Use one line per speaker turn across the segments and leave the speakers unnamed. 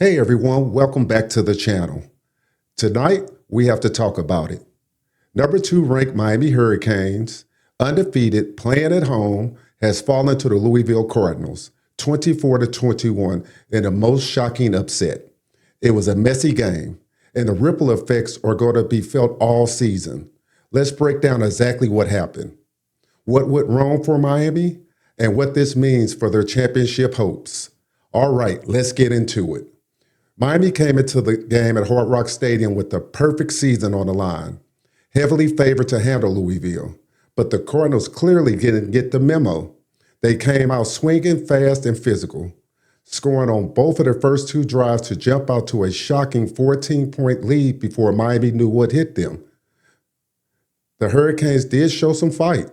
Hey everyone, welcome back to the channel. Tonight, we have to talk about it. Number 2 ranked Miami Hurricanes, undefeated, playing at home, has fallen to the Louisville Cardinals, 24-21, in the most shocking upset. It was a messy game, and the ripple effects are going to be felt all season. Let's break down exactly what happened, what went wrong for Miami, and what this means for their championship hopes. All right, let's get into it. Miami came into the game at Hard Rock Stadium with the perfect season on the line, heavily favored to handle Louisville. But the Cardinals clearly didn't get the memo. They came out swinging fast and physical, scoring on both of their first 2 drives to jump out to a shocking 14-point lead before Miami knew what hit them. The Hurricanes did show some fight.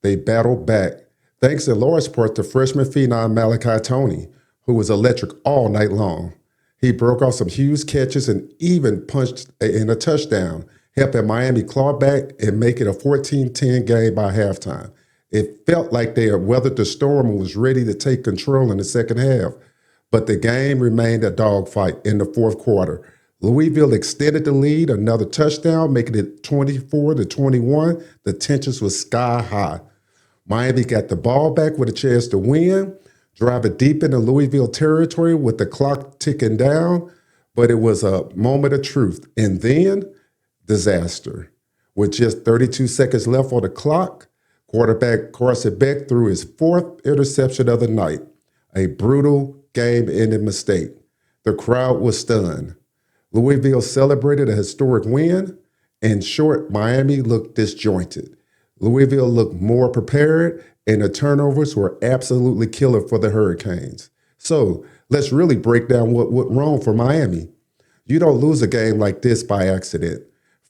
They battled back, thanks in large part to freshman phenom Malachi Tony, who was electric all night long. He broke off some huge catches and even punched in a touchdown, helping Miami claw back and make it a 14-10 game by halftime. It felt like they had weathered the storm and was ready to take control in the second half. But the game remained a dogfight in the fourth quarter. Louisville extended the lead, another touchdown, making it 24-21. The tensions were sky high. Miami got the ball back with a chance to win, driving deep into Louisville territory with the clock ticking down, but it was a moment of truth. And then, disaster. With just 32 seconds left on the clock, quarterback Corset Beck threw his 4th interception of the night, a brutal game-ending mistake. The crowd was stunned. Louisville celebrated a historic win. In short, Miami looked disjointed. Louisville looked more prepared, and the turnovers were absolutely killer for the Hurricanes. So let's really break down what went wrong for Miami. You don't lose a game like this by accident.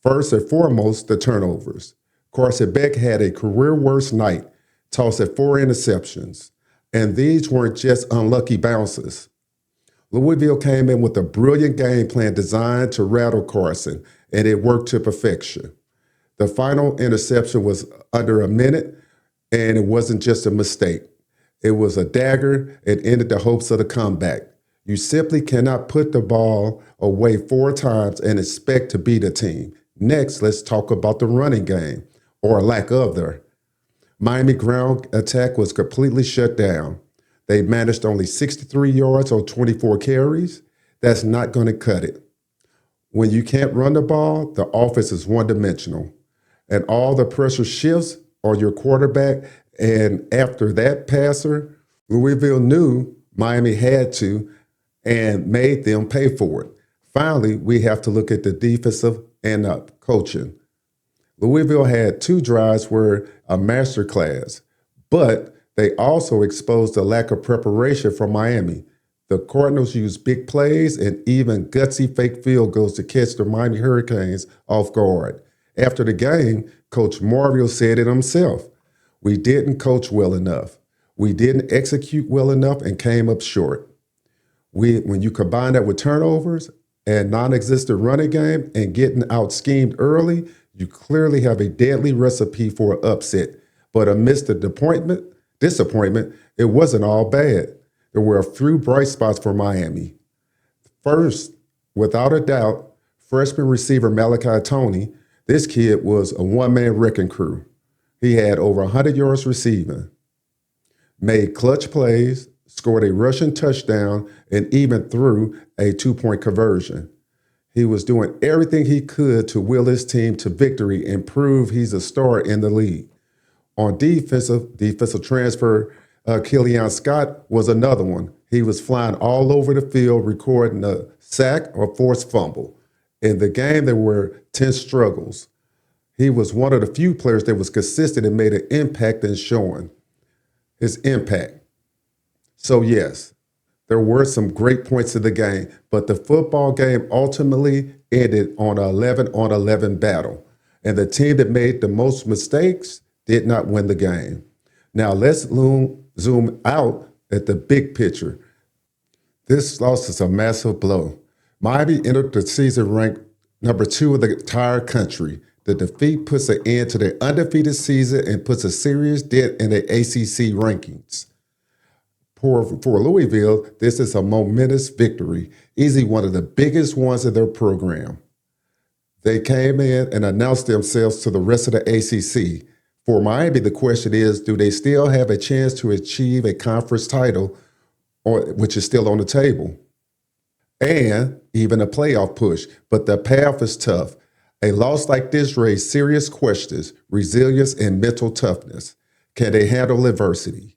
First and foremost, the turnovers. Corset Beck had a career-worst night, tossing 4 interceptions. And these weren't just unlucky bounces. Louisville came in with a brilliant game plan designed to rattle Carson, and it worked to perfection. The final interception was under a minute, and it wasn't just a mistake. It was a dagger. It ended the hopes of the comeback. You simply cannot put the ball away 4 times and expect to beat a team. Next, let's talk about the running game, or lack of there. Miami ground attack was completely shut down. They managed only 63 yards on 24 carries. That's not going to cut it. When you can't run the ball, the offense is one-dimensional, and all the pressure shifts on your quarterback, and after that passer, Louisville knew Miami had to and made them pay for it. Finally, we have to look at the defensive and coaching. Louisville had 2 drives were a masterclass, but they also exposed a lack of preparation from Miami. The Cardinals used big plays and even gutsy fake field goals to catch the Miami Hurricanes off guard. After the game, Coach Mario said it himself. We didn't coach well enough. We didn't execute well enough and came up short. When you combine that with turnovers and non-existent running game and getting out-schemed early, you clearly have a deadly recipe for an upset. But amidst the disappointment, it wasn't all bad. There were a few bright spots for Miami. First, without a doubt, freshman receiver Malachi Tony. This kid was a one-man wrecking crew. He had over 100 yards receiving, made clutch plays, scored a rushing touchdown, and even threw a 2-point conversion. He was doing everything he could to will his team to victory and prove he's a star in the league. On defensive transfer, Achilles Scott was another one. He was flying all over the field, recording a sack or forced fumble. In the game, there were 10 struggles. He was one of the few players that was consistent and made an impact in showing his impact. So yes, there were some great points in the game, but the football game ultimately ended on an 11-on-11 battle. And the team that made the most mistakes did not win the game. Now let's zoom out at the big picture. This loss is a massive blow. Miami entered the season ranked number 2 in the entire country. The defeat puts an end to their undefeated season and puts a serious dent in their ACC rankings. For Louisville, this is a momentous victory, easily one of the biggest ones in their program. They came in and announced themselves to the rest of the ACC. For Miami, the question is, do they still have a chance to achieve a conference title, which is still on the table, and even a playoff push? But the path is tough. A loss like this raised serious questions, resilience and mental toughness. Can they handle adversity?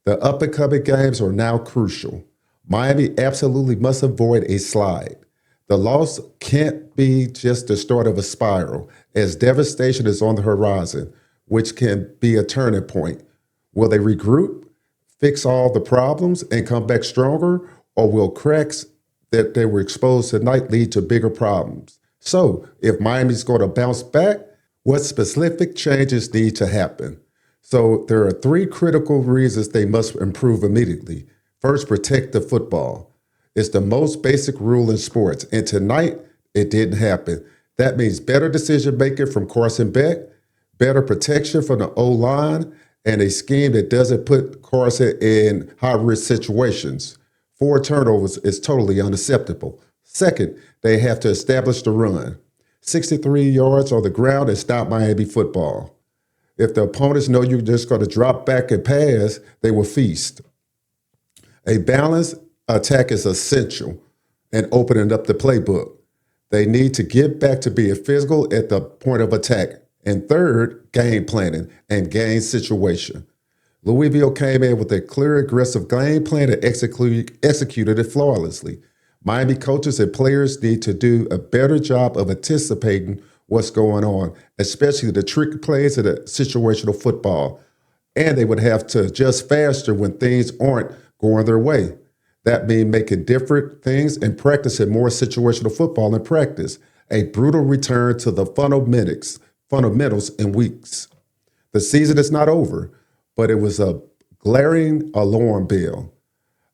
The up-and-coming games are now crucial. Miami absolutely must avoid a slide. The loss can't be just the start of a spiral, as devastation is on the horizon, which can be a turning point. Will they regroup, fix all the problems, and come back stronger, or will cracks that they were exposed tonight lead to bigger problems? So, if Miami's going to bounce back, what specific changes need to happen? So, there are 3 critical reasons they must improve immediately. First, protect the football. It's the most basic rule in sports, and tonight, it didn't happen. That means better decision-making from Corset Beck, better protection from the O-line, and a scheme that doesn't put Corset in high-risk situations. 4 turnovers is totally unacceptable. Second, they have to establish the run. 63 yards on the ground and stop Miami football. If the opponents know you're just going to drop back and pass, they will feast. A balanced attack is essential in opening up the playbook. They need to get back to being physical at the point of attack. And third, game planning and game situation. Louisville came in with a clear, aggressive game plan and executed it flawlessly. Miami coaches and players need to do a better job of anticipating what's going on, especially the trick plays and the situational football. And they would have to adjust faster when things aren't going their way. That means making different things and practicing more situational football in practice. A brutal return to the fundamentals in weeks. The season is not over, but it was a glaring alarm bell.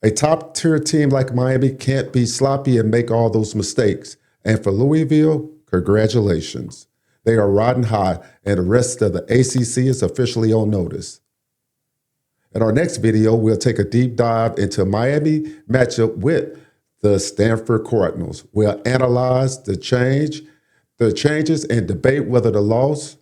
A top-tier team like Miami can't be sloppy and make all those mistakes. And for Louisville, congratulations. They are riding high, and the rest of the ACC is officially on notice. In our next video, we'll take a deep dive into Miami matchup with the Stanford Cardinals. We'll analyze the changes and debate whether the loss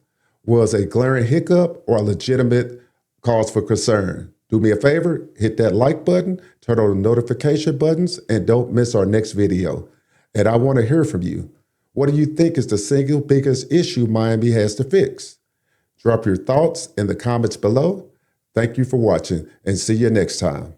was a glaring hiccup or a legitimate cause for concern. Do me a favor, hit that like button, turn on the notification buttons, and don't miss our next video. And I want to hear from you. What do you think is the single biggest issue Miami has to fix? Drop your thoughts in the comments below. Thank you for watching, and see you next time.